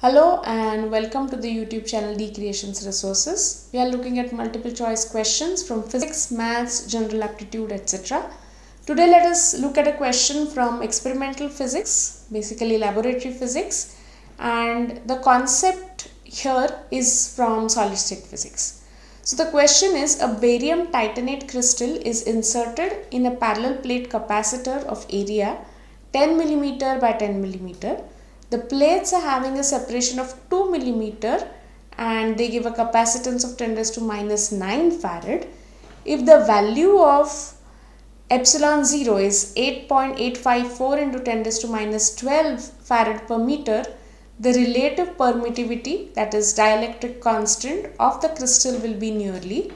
Hello and welcome to the YouTube channel D Creations Resources. We are looking at multiple choice questions from physics, maths, general aptitude, etc. Today let us look at a question from experimental physics, basically laboratory physics, and the concept here is from solid state physics. So the question is, a barium titanate crystal is inserted in a parallel plate capacitor of area 10 mm by 10 mm. The plates are having a separation of 2 mm and they give a capacitance of 10 raised to minus 9 farad. If the value of epsilon 0 is 8.854 into 10 raised to minus 12 farad per meter, the relative permittivity, that is dielectric constant of the crystal, will be nearly.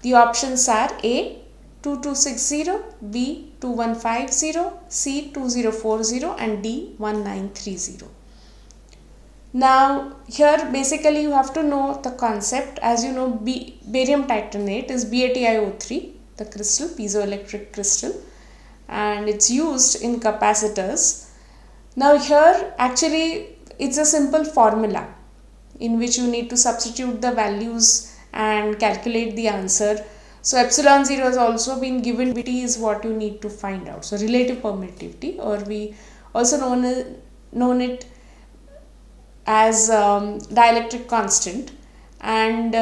The options are A 2260, B 2150, C 2040 and D 1930. Now here basically you have to know the concept. As you know, barium titanate is BaTiO3, the crystal, piezoelectric crystal, and it's used in capacitors. Now here actually it's a simple formula in which you need to substitute the values and calculate the answer. So epsilon 0 has also been given. Permittivity is what you need to find out. So relative permittivity, or we also known it as dielectric constant, and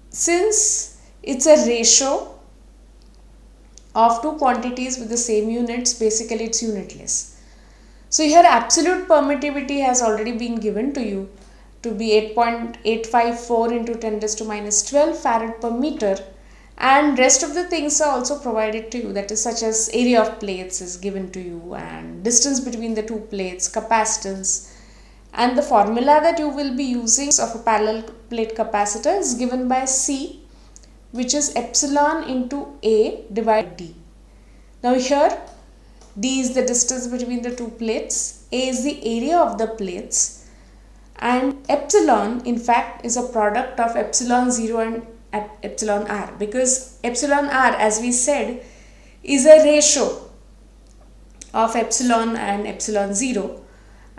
since it's a ratio of two quantities with the same units, basically it's unitless. So here absolute permittivity has already been given to you to be 8.854 into 10 raised to minus 12 farad per meter, and rest of the things are also provided to you, that is such as area of plates is given to you, and distance between the two plates, capacitance, and the formula that you will be using of a parallel plate capacitor is given by C, which is epsilon into A divided D. Now here D is the distance between the two plates, A is the area of the plates, and epsilon in fact is a product of epsilon 0 and epsilon r, because epsilon r, as we said, is a ratio of epsilon and epsilon 0.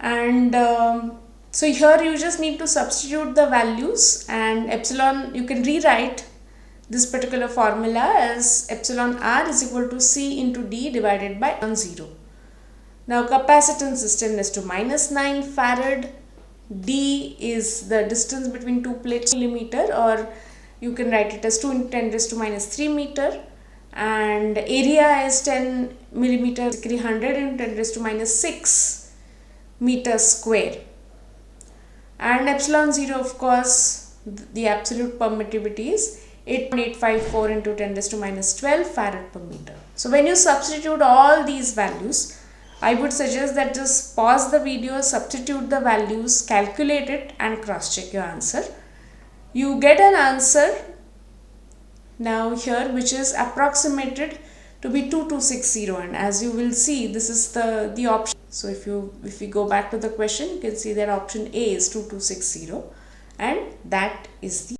And so here you just need to substitute the values, and epsilon, you can rewrite this particular formula as epsilon r is equal to C into D divided by epsilon 0. Now capacitance is 10 raised to minus 9 farad. D is the distance between two plates, millimeter, or you can write it as 2 into 10 raised to minus 3 meter, and area is 10 millimeter, 100 into 10 raised to minus 6 meters square, and epsilon 0, of course, the absolute permittivity is 8.854 into 10 raised to minus 12 farad per meter. So when you substitute all these values, I would suggest that just pause the video, substitute the values, calculate it, and cross check your answer. You get an answer now here which is approximated to be 2260, and as you will see, this is the option. So if we go back to the question, you can see that option A is 2260, and that is the